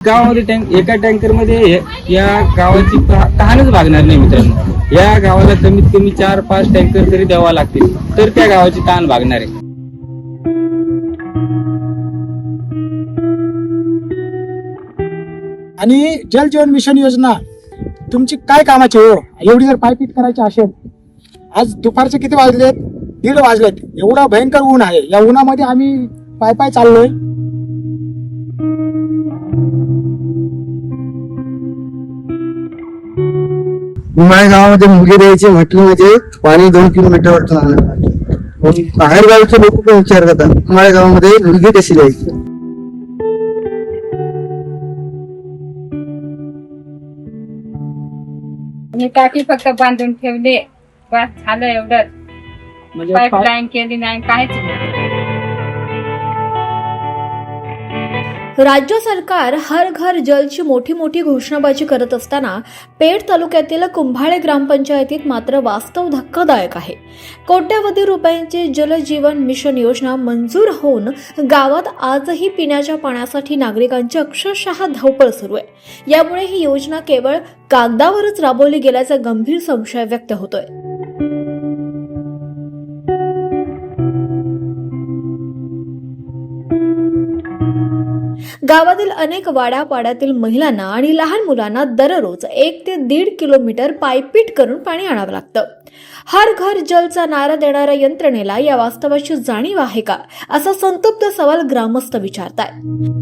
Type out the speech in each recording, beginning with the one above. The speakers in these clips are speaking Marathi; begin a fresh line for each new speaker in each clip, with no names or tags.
गावामध्ये एका टँकर मध्ये या गावाची तहानच भागणार नाही मित्रांनो. या गावाला कमीत कमी 4-5 टँकर तरी द्यावा लागतील तर त्या गावाची तहान भागणार आहे.
आणि जल जीवन मिशन योजना तुमची काय कामाची हो? एवढी जर पायपीट करायची असेल, आज दुपारचे किती वाजलेत? 1:30 वाजलेत. एवढा भयंकर ऊन आहे. या उन्हामध्ये आम्ही पाय चाललोय.
उमाळे गावामध्ये मुलगी द्यायची म्हटलं म्हणजे पाणी 2 किलोमीटरवरचं लागणार. बाहेर गावचे लोक पण विचार करतात उमाळे गावामध्ये मुलगी कशी द्यायची.
मी टाकी फक्त बांधून ठेवले, बस झालं एवढंच.
म्हणजे
पाईपलाईन केली नाही, काहीच नाही.
राज्य सरकार हर घर जलची मोठी घोषणाबाजी करत असताना पेठ तालुक्यातील कुंभाळे ग्रामपंचायतीत मात्र वास्तव धक्कादायक आहे. कोट्यवधी रुपयांची जल जीवन मिशन योजना मंजूर होऊन गावात आजही पिण्याच्या पाण्यासाठी नागरिकांची अक्षरशः धावपळ सुरू आहे. यामुळे ही योजना केवळ कागदावरच राबवली गेल्याचा गंभीर संशय व्यक्त होतोय. गावातील अनेक वाड्यापाड्यातील महिलांना आणि लहान मुलांना दररोज 1 ते 1.5 किलोमीटर पायपीट करून पाणी आणावं लागतं. हर घर जलचा नारा देणाऱ्या यंत्रणेला या वास्तवाची जाणीव आहे का, असा संतप्त सवाल ग्रामस्थ विचारतायत.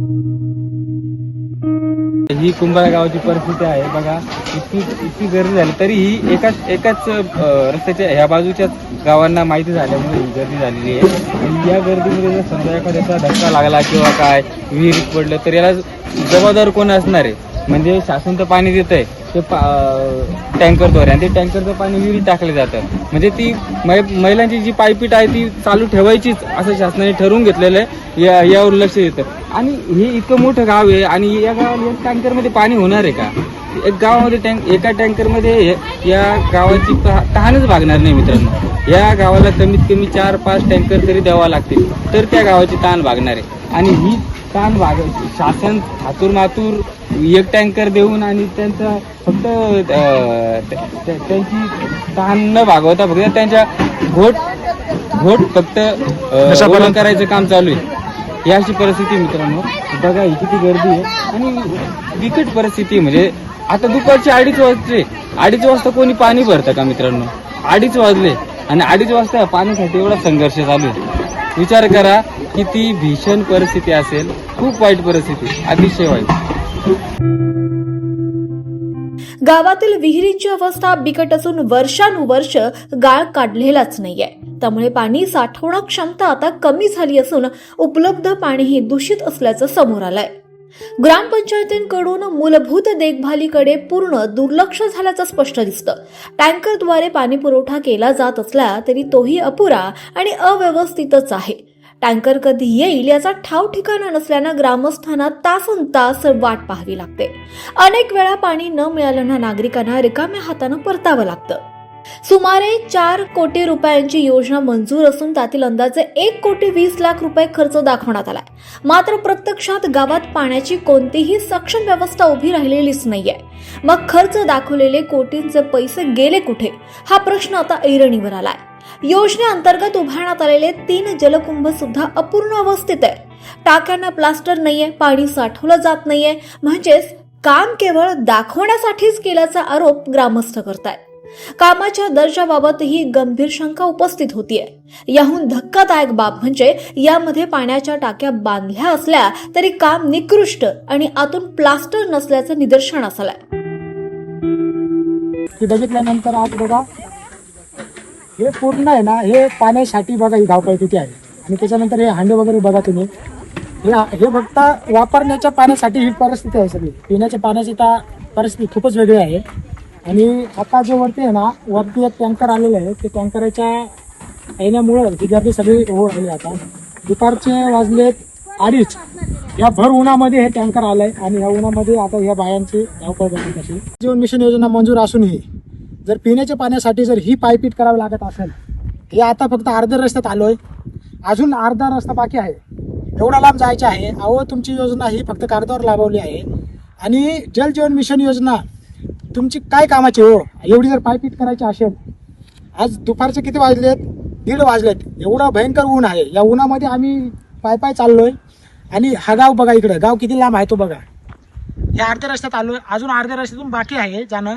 ही कुंभाळे गावाची परिस्थिती आहे बघा. इतकी गर्दी झाली तरीही एकाच रस्त्याच्या ह्या बाजूच्याच गावांना माहिती झाल्यामुळे ही गर्दी झालेली आहे. आणि या गर्दीमध्ये जर समजा एखाद्याचा धक्का लागला किंवा काय विहिरीत पडलं तर याला जबाबदार कोण असणार आहे? म्हणजे शासन तर पाणी देत आहे ते टँकरद्वारे, आणि ते टँकरचं पाणी विहिरीत टाकलं जातं. म्हणजे ती महिलांची जी पायपीट आहे ती चालू ठेवायचीच असं शासनाने ठरवून घेतलेलं आहे. यावर लक्ष देतं. आणि हे इतकं मोठं गाव आहे आणि या गावाला एक टँकरमध्ये पाणी होणार आहे का? एक गावामध्ये एका टँकरमध्ये या गावाची तहानच भागणार नाही मित्रांनो. या गावाला कमीत कमी 4-5 टँकर तरी द्यावा लागतील तर त्या गावाची तहान भागणार आहे. आणि ही तहान शासन हातूर मातूर एक टँकर देऊन आणि त्यांचा फक्त त्यांची तहान न भागवता फक्त त्यांच्या घोट फक्त ओळख करायचं काम चालू आहे. ही अशी परिस्थिती मित्रांनो. बघा ही किती गर्दी आहे आणि बिकट परिस्थिती. म्हणजे आता दुपारचे 2:30 वाजले. 2:30 वाजता कोणी पाणी भरतं का मित्रांनो? 2:30 वाजले आणि 2:30 वाजता पाण्यासाठी एवढा संघर्ष चालू आहे. विचार करा किती भीषण परिस्थिती असेल. खूप वाईट परिस्थिती, अतिशय वाईट.
गावातील विहिरींची अवस्था बिकट असून वर्षानुवर्ष गाळ काढलेलाच नाहीये. त्यामुळे पाणी साठवण क्षमता आता कमी झाली असून उपलब्ध पाणीही दूषित असल्याचं समोर आलंय. ग्रामपंचायतींकडून मूलभूत देखभालीकडे पूर्ण दुर्लक्ष झाल्याचं स्पष्ट दिसतं. टँकरद्वारे पाणी पुरवठा केला जात असला तरी तोही अपुरा आणि अव्यवस्थितच आहे. टँकर कधी येईल याचा ठाव ठिकाणा नसल्यानं ग्रामस्थांना तासनतास वाट पाहावी लागते. अनेक वेळा पाणी न मिळाल्यानं नागरिकांना रिकाम्या हातानं परतावं लागतं. सुमारे 4 कोटी रुपयांची योजना मंजूर असून त्यातील अंदाजे 1,20,00,000 रुपये खर्च दाखवण्यात आलाय. मात्र प्रत्यक्षात गावात पाण्याची कोणतीही सक्षम व्यवस्था उभी राहिलेलीच नाहीये. मग खर्च दाखवलेले कोटींचे पैसे गेले कुठे, हा प्रश्न आता ऐरणीवर आलाय. योजनेअंतर्गत उभारण्यात आलेले 3 जलकुंभ सुद्धा अपूर्ण अवस्थेत आहे. टाक्यांना प्लास्टर नाहीये, पाणी साठवलं जात नाहीये. म्हणजेच काम केवळ दाखवण्यासाठीच केल्याचा आरोप ग्रामस्थ करतायत. कामाच्या दर्जाबाबतही गंभीर शंका उपस्थित होतीये. याहून धक्कादायक बाब म्हणजे यामध्ये पाण्याच्या टाक्या बांधल्या असल्या तरी काम निकृष्ट आणि आतून प्लास्टर नसल्याचं निदर्शनास आलंय.
बघितल्यानंतर आज बघा हे पूर्ण आहे ना, हे पाण्यासाठी बघा ही धावपळ किती आहे. आणि त्याच्यानंतर हे हांडे वगैरे बघा तुम्ही. हे फक्त वापरण्याच्या पाण्यासाठी ही परिस्थिती आहे सगळी. पिण्याच्या पाण्याची परिस्थिती खूपच वेगळी आहे. आणि आता जे वरती आहे ना, वरती एक टँकर आलेलं आहे. ते टँकरच्या येण्यामुळं ही गर्दी सगळी राहिली. आता दुपारचे वाजलेत 2:30. या भर उन्हामध्ये हे टँकर आलंय आणि या उन्हामध्ये आता या बायांची धावपळ करते. कशी जीवन मिशन योजना मंजूर असूनही जर पिण्याच्या पाण्यासाठी जर ही पायपीट करावी लागत असेल, हे आता फक्त अर्ध्या रस्त्यात आलोय, अजून अर्धा रस्ता बाकी आहे. एवढा लांब जायचे आहे. अहो तुमची योजना ही फक्त कागदावर लाभवली आहे. आणि जल जीवन मिशन योजना तुमची काय कामाची हो? एवढी जर पायपीट करायची असेल, आज दुपारचे किती वाजलेत? 1:30 वाजलेत. एवढा भयंकर ऊन आहे. या उन्हामध्ये आम्ही पाय चाललोय. आणि हा गाव बघा, इकडं गाव किती लांब आहे तो बघा. हे अर्ध्या रस्त्यात आलोय, अजून अर्ध्या रस्त्यातून बाकी आहे जाणं.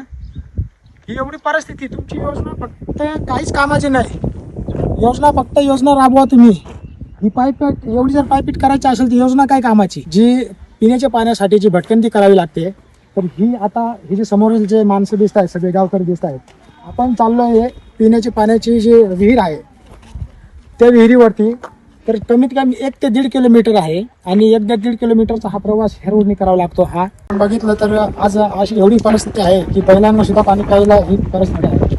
ही एवढी परिस्थिती. तुमची योजना फक्त काहीच कामाची नाही. फक्त योजना राबवा तुम्ही. ही पायपीट एवढी जर पायपीट करायची असेल तर योजना काय कामाची? जी पिण्याच्या पाण्यासाठी जी भटकंती करावी लागते, तर ही आता ही जे समोरील जे माणसं दिसत आहेत, सगळे गावकरी दिसत आहेत, आपण चाललोय पिण्याची पाण्याची जी विहीर आहे त्या विहिरीवरती. तर कमीत कमी 1 ते 1.5 किलोमीटर आहे आणि 1 ते 1.5 किलोमीटरचा हा प्रवास ह्या रोडने करावा लागतो. हा बघितलं तर आज अशी एवढी परिस्थिती आहे की पहिल्यांदा सुद्धा पाणी प्यायला ही परिस्थिती आहे.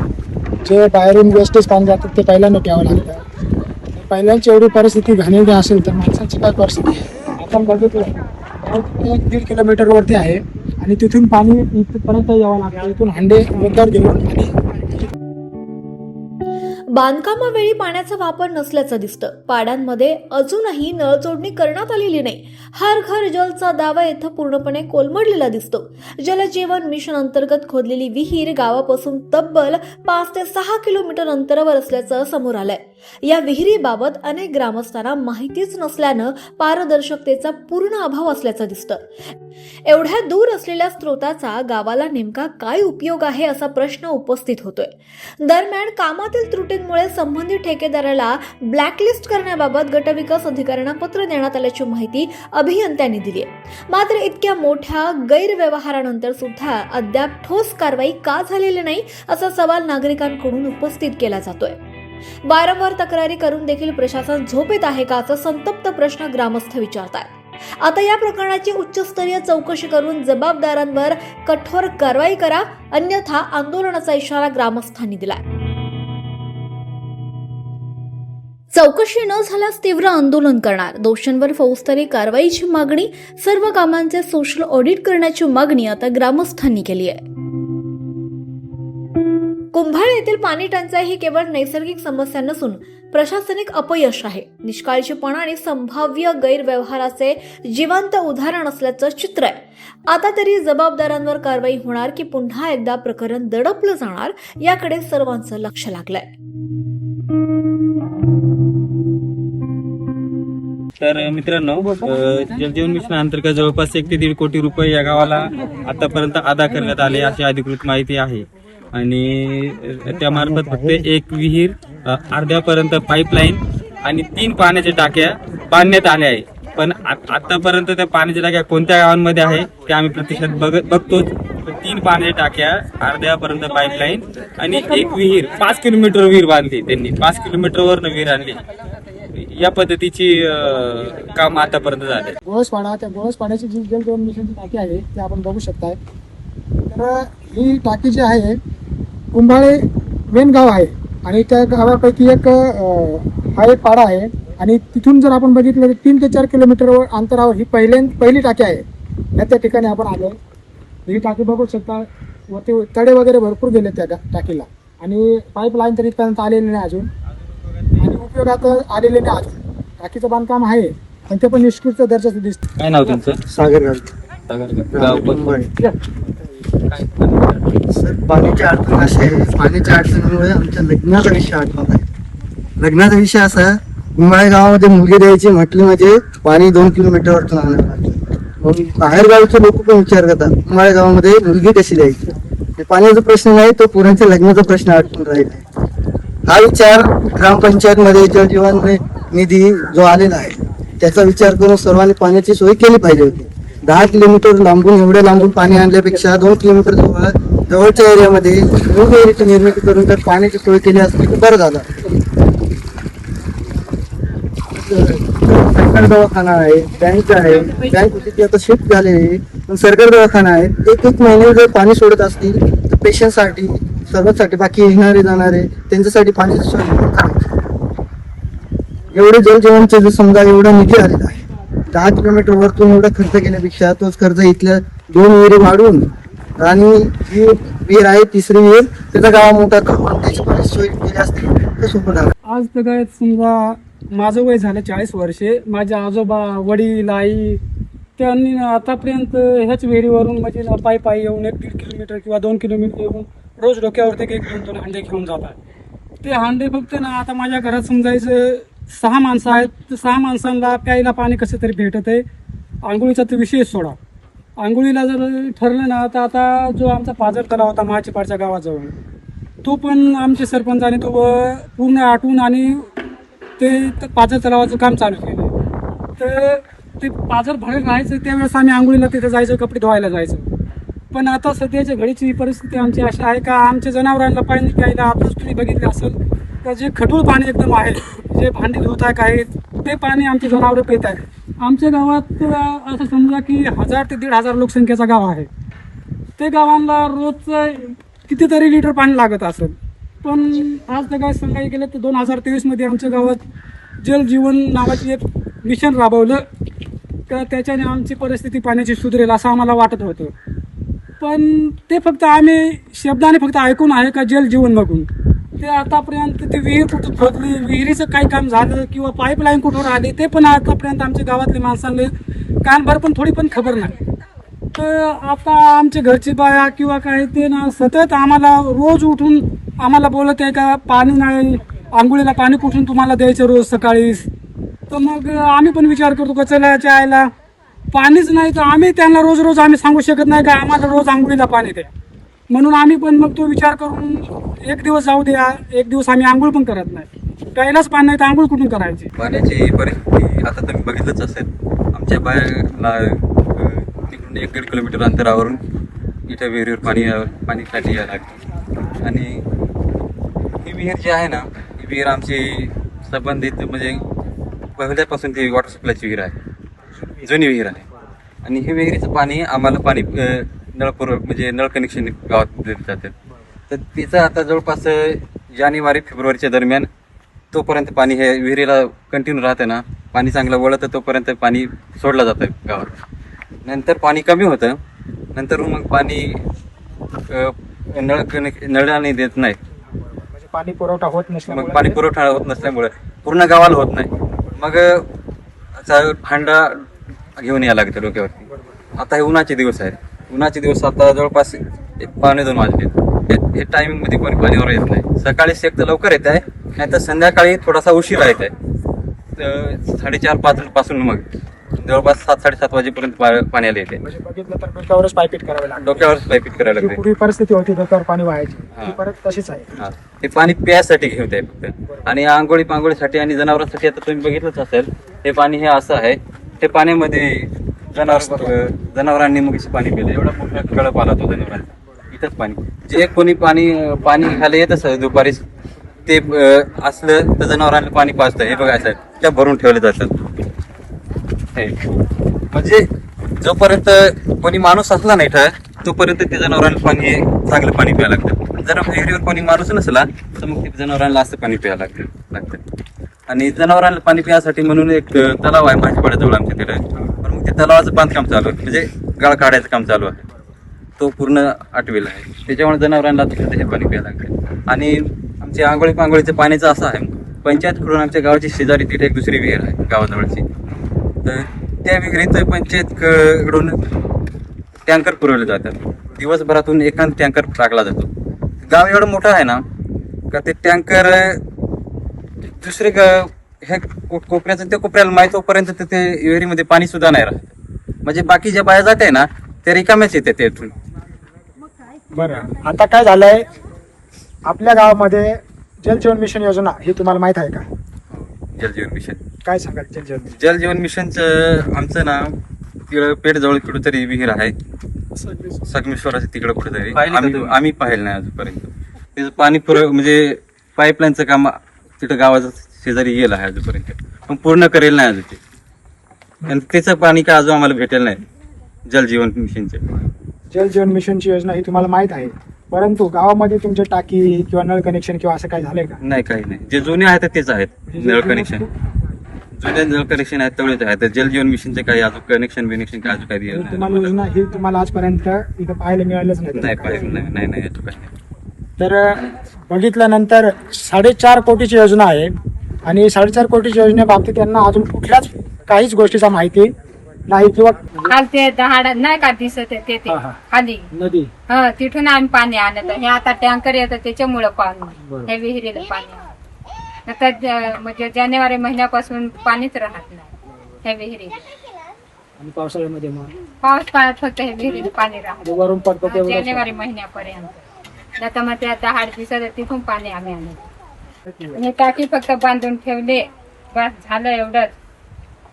जे बाहेरून वेस्टेज पाणी जातात ते पहिल्यांदा प्यावं लागतं. पहिल्यांची एवढी परिस्थिती घाणेरडी असेल तर माणसाची काय परिस्थिती आहे? आपण बघितलं 1-1.5 किलोमीटरवरती आहे आणि तिथून पाणी इथपर्यंत यावं लागतं. इथून हंडे वगैरे घेऊन. आणि
बांधकामावेळी पाण्याचा वापर नसल्याचं दिसतं. पाड्यांमध्ये अजूनही नळ जोडणी करण्यात आलेली नाही. हर घर जलचा दावा इथं पूर्णपणे कोलमडलेला दिसतो. जलजीवन मिशन अंतर्गत खोदलेली विहीर गावापासून तब्बल 5 ते 6 किलोमीटर अंतरावर असल्याचं समोर आलंय. या विहिरीबाबत अनेक ग्रामस्थांना माहितीच नसल्यानं पारदर्शकतेचा पूर्ण अभाव असल्याचं दिसतं. एवढ्या दूर असलेल्या स्रोताचा गावाला नेमका काय उपयोग आहे असा प्रश्न उपस्थित होतोय. दरम्यान कामातील त्रुटींमुळे संबंधित ठेकेदाराला ब्लॅकलिस्ट करण्याबाबत गटविकास अधिकाऱ्यांना पत्र देण्यात आल्याची माहिती अभियंत्यांनी दिली आहे. मात्र इतक्या मोठ्या गैरव्यवहारानंतर सुद्धा अद्याप ठोस कारवाई का झालेली नाही असा सवाल नागरिकांकडून उपस्थित केला जातोय. वारंवार तक्रारी करून देखील प्रशासन झोपेत आहे का असा संतप्त प्रश्न ग्रामस्थ विचारतात. आता या प्रकरणाची उच्चस्तरीय चौकशी करून जबाबदारांवर कठोर कारवाई करा, अन्यथा आंदोलनाचा इशारा ग्रामस्थांनी दिलाय. चौकशी न झाल्यास तीव्र आंदोलन करणार, दोषींवर फौजदारी कारवाईची मागणी, सर्व कामांचे सोशल ऑडिट करण्याची मागणी आता ग्रामस्थांनी केली आहे. कुंभाळ येथील पाणी टंचाई ही केवळ नैसर्गिक समस्या नसून प्रशासनिक अपयश आहे. निष्काळजीपणा आणि संभाव्य गैरव्यवहाराचे जिवंत उदाहरण असल्याचं चित्र आहे. आता तरी जबाबदारांवर कारवाई होणार की पुन्हा एकदा प्रकरण दडपलं जाणार याकडे सर्वांचं लक्ष लागलंय.
तर मित्रांनो, जलजीवन मिशन अंतर्गत जवळपास 1 ते 1.5 कोटी रुपये या गावाला आतापर्यंत अदा करण्यात आले अशी अधिकृत माहिती आहे. आणि त्यामार्फत फक्त 1 विहीर, अर्ध्यापर्यंत पाईपलाईन आणि 3 पाण्याच्या टाक्या बांधण्यात आल्या आहे. पण आतापर्यंत त्या पाण्याच्या टाक्या कोणत्या गावांमध्ये आहे ते आम्ही प्रत्यक्षात बघतोच. 3 पाण्याच्या टाक्या, अर्ध्यापर्यंत पाईपलाईन आणि 1 विहीर, 5 किलोमीटर विहीर बांधली त्यांनी. 5 किलोमीटरवर विहीर आणली. या पद्धतीची काम आतापर्यंत झाले.
गोळसपाडा, त्या गोळसपाड्याची जी जलजीवन मिशनची टाकी आहे ते आपण बघू शकताय. तर ही टाकी जी आहे कुंभाळे मेन गाव आहे आणि त्या गावापैकी हा एक पाडा आहे. आणि तिथून जर आपण बघितलं तर 3 ते 4 किलोमीटरवर अंतरावर ही पहिली टाकी आहे. त्या ठिकाणी आपण आलो. ही टाकी बघू शकता. वरती तडे वगैरे भरपूर गेले त्या टाकीला आणि पाईपलाईन तर इथपर्यंत आलेली नाही अजून आणि उपयोगात आलेले नाही अजून. टाकीचं बांधकाम आहे पण ते पण निष्कृत दर्जाचं दिसतं.
काय नाव तुमचं?
सागर गाव
मुंबई.
सर, पाण्याची अडचण अशी आहे. पाण्याच्या अडचणीमुळे आमच्या लग्नाचा विषय आठवत आहे. लग्नाचा विषय असा, कुंभाळे गावामध्ये मुलगी द्यायची म्हटली म्हणजे पाणी 2 किलोमीटरवरतून आणावं लागतं. मग बाहेर गावचे लोक पण विचार करतात कुंभाळे गावामध्ये मुलगी कशी द्यायची. पाण्याचा प्रश्न नाही, तो पुरांच्या लग्नाचा प्रश्न अडकून राहिला. हा विचार ग्रामपंचायत मध्ये जलजीवन निधी जो आलेला आहे त्याचा विचार करून सर्वांनी पाण्याची सोय केली पाहिजे होती. 10 किलोमीटर लांबून, एवढ्या लांबून पाणी आणल्यापेक्षा 2 किलोमीटर जवळच्या एरियामध्ये विहिरीची निर्मिती करून तर पाण्याची सोय केली असती तर बरं झालं. सरकारी दवाखाना आहे, बँक आहे. बँक होती ती आता शिफ्ट झाली आहे पण सरकारी दवाखाना आहे. 1 महिने जर पाणी सोडत असतील तर पेशंटसाठी, सर्वांसाठी, बाकी येणारे जाणारे त्यांच्यासाठी पाण्याची सोय करायची. एवढे जलजीवनचे जर समजा एवढा निधी आलेला आहे, 10 किलोमीटर वरतून एवढा खर्च केल्यापेक्षा तोच खर्च इथल्या 2 विहिरी वाढवून आणि ही विहीर आहे 3री विहीर त्याचा गावा मोठा करून त्याची पण सोय केली असते तर सोपं झालं.
आज जगात समजा माझं वय झालं 40 वर्षे. माझे आजोबा, वडील, आई त्यांनी आतापर्यंत ह्याच विहिरीवरून म्हणजे पायी पायी येऊन 1-1.5 किलोमीटर किंवा 2 किलोमीटर येऊन रोज डोक्यावरती 1-2 हांडे घेऊन जातात. ते हांडे फक्त ना आता माझ्या घरात समजायचं 6 माणसं आहेत, तर 6 माणसांना प्यायला पाणी कसं तरी भेटत आहे. आंघोळीचा तर विषयच सोडा. आंघोळीला जर ठरलं ना तर आता जो आमचा पाझर तलाव होता महाचिपाडच्या गावाजवळ, तो पण आमचे सरपंचाने तो पूर्ण आटवून आणि ते पाझर तलावाचं काम चालू केलं. तर ते पाझर भरेल राहायचं, त्यावेळेस आम्ही आंघोळीला तिथं जायचं, कपडे धुवायला जायचं. पण आता सध्याच्या घडीची परिस्थिती आमची अशी आहे का आमच्या जनावरांना पाणी प्यायला आताच तुम्ही बघितलं असेल तर जे खडूळ पाणी एकदम आहे, जे भांडी धुतात आहेत ते पाणी आमची जनावरं पित आहेत. आमच्या गावात असं समजा की 1000 ते 1500 लोकसंख्येचं गाव आहे. ते गावांना रोज कितीतरी लिटर पाणी लागत असेल. पण आज तर काय सांगायला गेलं तर 2023 आमच्या गावात जल जीवन नावाची एक मिशन राबवलं तर त्याच्याने आमची परिस्थिती पाण्याची सुधरेल असं आम्हाला वाटत होतं. पण ते फक्त आम्ही शब्दाने फक्त ऐकून आहे का जल जीवन बघून. ते आतापर्यंत ते विहीर कुठं खोदली, विहिरीचं काय काम झालं किंवा पाईपलाईन कुठून आली ते पण आतापर्यंत आमच्या गावातल्या माणसांना कानभर पण थोडी पण खबर नाही. तर आता आमच्या घरची बाया किंवा काय ते ना सतत आम्हाला रोज उठून आम्हाला बोलत आहे का पाणी नाही, आंघोळीला पाणी कुठून तुम्हाला द्यायचं रोज सकाळी. तर मग आम्ही पण विचार करतो का चला यायला पाणीच नाही तर आम्ही त्यांना रोज रोज आम्ही सांगू शकत नाही का आम्हाला रोज आंघोळीला पाणी द्या. म्हणून आम्ही पण मग तो विचार करून एक दिवस जाऊ द्या, एक दिवस आम्ही आंघोळ पण करत नाही. प्यायलाच पाणी नाही तर आंघोळ कुठून करायची.
पाण्याची परिस्थिती आता तुम्ही बघितलंच असेल. आमच्या बाहेरला तिकडून 1-1.5 किलोमीटर अंतरावरून इथं विहिरीवर पाणीसाठी यायला लागतं. आणि ही विहीर जी आहे ना, ही विहीर आमची संबंधित म्हणजे पहिल्यापासून ती वॉटर सप्लायची विहीर आहे, जुनी विहीर आहे. आणि ही विहिरीचं पाणी आम्हाला पाणी म्हणजे नळ कनेक्शन गावात देत जातात. तर तिचं आता जवळपास जानेवारी-फेब्रुवारीच्या दरम्यान तोपर्यंत पाणी हे विहिरीला कंटिन्यू राहतं ना, पाणी चांगलं वळतं तोपर्यंत पाणी सोडलं जातं गावात. नंतर पाणी कमी होतं, नंतर मग पाणी नळाने देत नाही.
म्हणजे पाणी पुरवठा होत
मग
नसल्यामुळे
पाणी पुरवठा होत नसल्यामुळे पूर्ण गावाला होत नाही. मग हांडा घेऊन यायला लागतं डोक्यावरती. आता हे उन्हाचे दिवस आहेत. उन्हाचे दिवस आता जवळपास 1-2 वाजले. हे टायमिंग मध्ये कोणी पाणीवर येत नाही. सकाळी एक तर लवकर येत आहे, नाही तर संध्याकाळी थोडासा उशिरा येत आहे. तर 4:30-5 पासून मग जवळपास 7-7:30 वाजेपर्यंत पाण्याला येते.
म्हणजे बघितलं तर डोक्यावरच पायपीट करावे लागते.
डोक्यावरच पायपीट करायला लागते.
पूर्वी परिस्थिती होती डोक्यावर पाणी वाहायची,
हा.
ती परत तशीच आहे.
हा, हे पाणी प्यायसाठी घेऊन आहे फक्त. आणि आंघोळीसाठी आणि जनावरांसाठी आता तुम्ही बघितलंच असेल. हे पाणी हे असं आहे, हे पाण्यामध्ये जनावरांनी मग पाणी पिलं. एवढा मोठा कळप आला तो जनावरांचा. इथंच पाणी जे कोणी पाणी घ्यायला येत असं दुपारी ते असलं तर जनावरांना पाणी पाजतं. हे बघायचं त्या भरून ठेवले जातात. हे म्हणजे जोपर्यंत कोणी माणूस असला नाही तोपर्यंत ते जनावरांना पाणी चांगलं पाणी प्यायला लागतं. जर विहिरीवर कोणी माणूस नसला तर मग ते जनावरांना असं पाणी प्यायला लागतं. आणि जनावरांना पाणी प्यायसाठी म्हणून एक तलाव आहे महाचिपाड्याजवळ आमच्या तिथे. पण मग ते तलावाचं बांधकाम चालू आहे, म्हणजे गाळ काढायचं काम चालू आहे. तो पूर्ण आटवेला आहे. त्याच्यामुळे जनावरांना तिथे हे पाणी प्यायला लागतं. आणि आमच्या आंघोळीचं पाण्याचं असं आहे, पंचायतकडून आमच्या गावाची शेजारी तिथे एक दुसरी विहीर आहे गावाजवळची. तर त्या विहिरीत पंचायतकडून टँकर पुरवले जातात. दिवसभरातून एखाद टँकर टाकला जातो. गाव एवढं मोठं आहे ना का ते टँकर दुसरे हे कोपऱ्याचं त्या कोपऱ्याला माहीत होईपर्यंत ते विहिरीमध्ये पाणी सुद्धा नाही राहत. म्हणजे बाकी ज्या बाया जाते ना ते रिकाम्याच येते तेथून.
बरं, आता काय झालंय आपल्या गावामध्ये जल जीवन मिशन योजना ही तुम्हाला माहित आहे का?
जलजीवन मिशन
काय सांगाल जल जीवन मिशन?
जलजीवन मिशनचं आमचं ना तिकडं पेठजवळ कुठेतरी विहीर आहे, संगमेश्वराच्या तिकडं कुठेतरी. आम्ही पाहिलं नाही अजूनपर्यंत. त्याचं पाणी म्हणजे पाईपलाईनचं काम तिथं गावाचं शेजारी गेलं आहे अजूनपर्यंत, पण पूर्ण करेल नाही अजून ते. आणि त्याचं पाणी काय अजून आम्हाला भेटेल नाही जलजीवन मिशनचे.
जल जीवन मिशनची योजना ही तुम्हाला माहित आहे, परंतु गावामध्ये तुमच्या टाकी किंवा नळ कनेक्शन किंवा असं काय झालंय का?
नाही, काही नाही. जे जुने आहेत तेच आहेत नळ कनेक्शन. जुने नळ कनेक्शन आहेत तेवढेच आहेत. जलजीवन मिशनचे काही अजून कनेक्शन काय अजून काही
तुम्हाला योजना ही तुम्हाला आजपर्यंत इथं पाहायला मिळालंच
नाही पाहिजे. नाही याचं काही नाही.
तर बघितल्यानंतर 4.5 कोटीची योजना आहे आणि 4.5 कोटीच्या योजनेबाबतीत त्यांना अजून कुठल्याच काहीच गोष्टीचा माहिती नाही किंवा
खाल ते दहाड नाही का दिसत आहे ते
हा, हा.
खाली
नदी
हा तिथून आम्ही पाणी आणत हे आता टँकर येतं त्याच्यामुळं पाणी
बरोबर.
हे विहिरीला पाणी आता म्हणजे जानेवारी महिन्यापासून पाणीच राहत नाही हे विहिरीला
आणि पावसाळ्यामध्ये मग
पाऊस पाण्यात फक्त हे विहिरीला पाणी राहतं
वरून पडतं तेवढं
जानेवारी महिन्यापर्यंत आता मग त्या 10 दिवसात तिथून पाणी आम्ही आणत हे टाकी फक्त बांधून ठेवले बस झालं एवढंच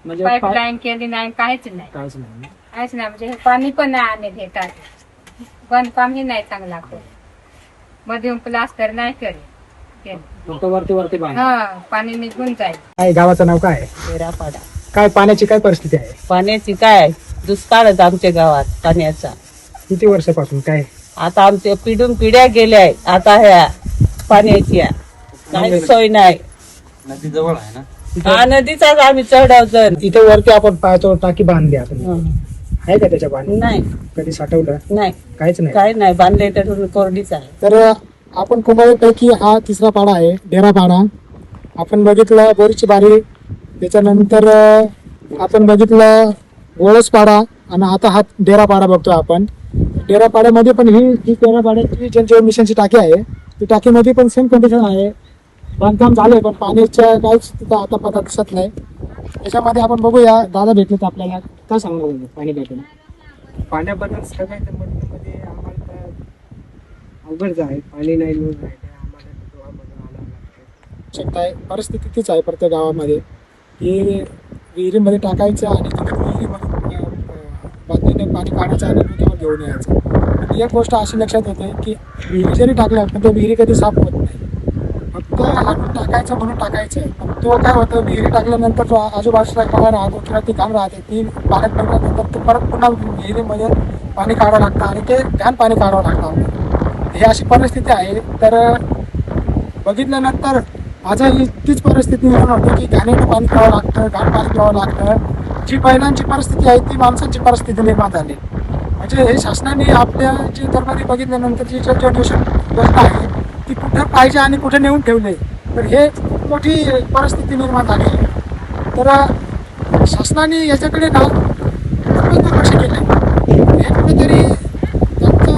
म्हणजे
पाईपलाईन केली नाही काहीच नाही
काहीच नाही
काहीच नाही म्हणजे हे पाणी पण नाही आणत हे टाकी बांधकामही नाही चांगला मधून प्लास्टर नाही केले
फक्त वरती बांध.
हा पाणी निघून जाईल
काय गावाचं नाव काय आहे?
बेरापाडा
काय पाण्याची काय परिस्थिती आहे?
पाण्याची काय दुष्काळच आमच्या गावात पाण्याचा.
किती वर्षापासून काय?
आता आमच्या पिढून पिढ्या गेल्या आहेत आता ह्या पाण्याची काही सोय नाही.
नदी जवळ आहे ना.
हा नदीचाच आम्ही चढवतो.
इथे वरती आपण पाहतो टाकी बांधली आपण आहे का त्याच्या पाणी
नाही
कधी साठवलं?
नाही
काहीच नाही.
काही नाही बांधले तर कोरडीच आहे.
तर आपण कुंभारपैकी हा तिसरा पाडा आहे डेरा पाडा. आपण बघितलं बोरीची बारी, त्याच्यानंतर आपण बघितलं ओळस पाडा आणि आता हा डेरा पाडा बघतोय आपण. डेरा पाड्यामध्ये पण ही डेरा पाड्याची जलजीवन मिशनची टाकी आहे. ती टाकीमध्ये पण सेम कंडिशन आहे. बांधकाम झाले पण पाण्याच्या काहीच तिथं आता पता दिसत नाही. त्याच्यामध्ये आपण बघूया दादा भेटलेत आपल्याला. काय सांगणार पाणी भेटलं?
पाण्याबद्दल सांगायचं म्हटलं मध्ये आम्हाला तर अवघडच आहे. पाणी नाही मिळून राहिले आम्हाला गावामधून आणावं लागतं.
शकताय परिस्थिती तीच आहे प्रत्येक गावामध्ये. हे विहिरीमध्ये टाकायचं आणि तिथे विहिरीमध्ये बादलीने पाणी काढायचं आणि विहिरीवर घेऊन यायचं. आणि एक गोष्ट अशी लक्षात येते की विहिरी जरी टाकल्या पण त्या विहिरी कधी साफ होत नाही. फक्त हातून टाकायचं म्हणून टाकायचं. पण तो काय होतं विहिरी टाकल्यानंतर जो आजूबाजूचा कवा राहतो किंवा ती घाण राहते ती पाण्यात पडल्यानंतर ते परत पुन्हा विहिरीमध्ये पाणी काढावं लागतं आणि ते घाण पाणी काढावं लागतं. ही अशी परिस्थिती आहे. तर बघितल्यानंतर माझी तीच परिस्थिती निर्माण होते की घाणेनं पाणी प्यावं लागतं, घाण पाणी प्यावं लागतं. जी बैलांची परिस्थिती आहे ती माणसांची परिस्थिती निर्माण झाली. म्हणजे हे शासनाने आपल्या जी दरबारी बघितल्यानंतर जी योजना आहे ती कुठं पाहिजे आणि कुठे नेऊन ठेवले तर हे मोठी परिस्थिती निर्माण झाली. तर शासनाने याच्याकडे ना लक्ष केले. हे कुठेतरी त्यांचं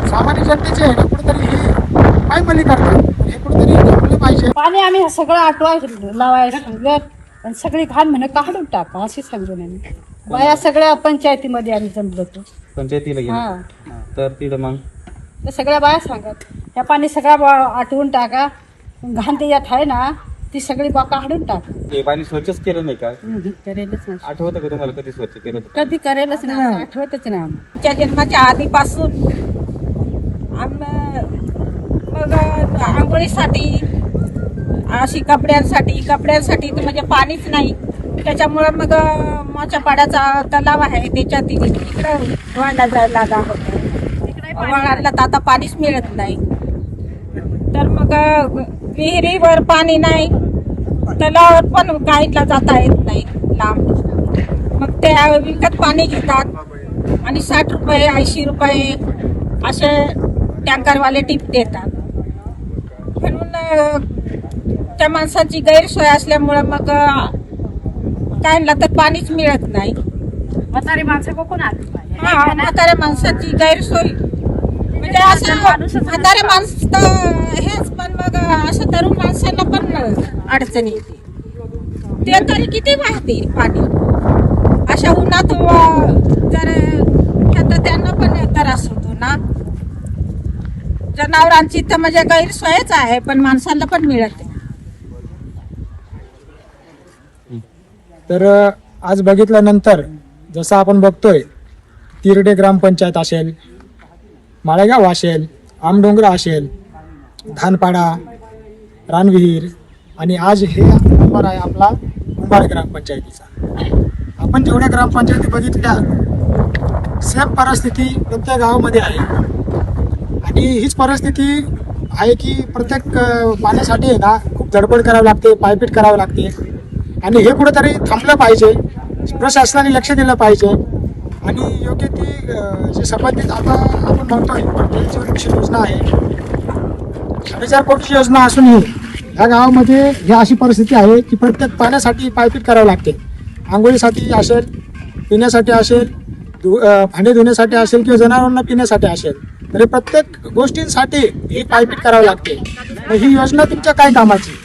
सामान्य जनतेचे आहे ना कुठेतरी हे पायमल्ली करतात. हे कुठेतरी थांबलं पाहिजे.
पाणी आम्ही सगळं आटवायचं लावायचं सांगत आणि सगळी घाण म्हणून काढून टाका अशी समजून आम्ही बाया सगळ्या पंचायतीमध्ये आम्ही जमलो होतो.
पंचायतीला
हा
गेलो तर तिथं मग
तर सगळ्या बाया सांगत या पाणी सगळं आटवून टाका. घाण ते यात आहे ना ती सगळी बा काढून टाका.
हे पाणी स्वच्छच केलं नाही का?
करेलच नाही.
आठवतं का तुम्हाला कधी स्वच्छ केलं होतं?
कधी करेलच नाही आठवतच नाही आम्ही.
आमच्या जन्माच्या आधीपासून मग आंघोळीसाठी अशी कपड्यांसाठी तर म्हणजे पाणीच नाही. त्याच्यामुळं मग मोच्या पाड्याचा तलाव आहे त्याच्यात तिकडं वाळला जायला लागा होतं. वाळाला तर आता पाणीच मिळत नाही. तर मग विहिरीवर पाणी नाही, तलावावर पण काहीला जाता येत नाही लांब. मग ते विकत पाणी घेतात आणि 60 रुपये 80 रुपये असे टँकरवाले टीप देतात. म्हणून त्या माणसाची गैरसोय असल्यामुळं मग काहींना तर पाणीच मिळत नाही.
म्हातारी माणसं कोण आली
हा म्हाताऱ्या माणसाची गैरसोय म्हणजे असं म्हातारे माणसं तर हेच पण मग असं तरुण माणसांना पण अडचण येते. ते तरी किती वाहतील पाणी अशा उन्हात जर तर त्यांना पण त्रास होतो ना. जनावरांची तर म्हणजे गैरसोयच आहे पण माणसांना पण मिळत.
तर आज बघितल्यानंतर जसं आपण बघतोय तिरडे ग्रामपंचायत असेल, माळेगाव असेल, आमडोंगरा असेल, धानपाडा, रानविहीर आणि आज हे नंबर आहे आपला कुंभार ग्रामपंचायतीचा. आपण जेवढ्या ग्रामपंचायती बघितल्या सेम परिस्थिती प्रत्येक गावामध्ये आहे. आणि हीच परिस्थिती आहे की प्रत्येक पाण्यासाठी आहे ना खूप धडपड करावी लागते, पायपीट करावी लागते. आणि हे कुठेतरी थांबलं पाहिजे. प्रशासनाने लक्ष दिलं पाहिजे आणि योग्य ती जे संबंधित आता आपण म्हणतोय जलजीवन योजना आहे 4,500 कोटीची योजना असूनही ह्या गावामध्ये ही अशी परिस्थिती आहे की प्रत्येक पाण्यासाठी पायपीट करावी लागते. आंघोळीसाठी असेल, पिण्यासाठी असेल, भांडे धुण्यासाठी असेल किंवा जनावरांना पिण्यासाठी असेल, तर हे प्रत्येक गोष्टींसाठी ही पायपीट करावी लागते. ही योजना तुमच्या काय कामाची?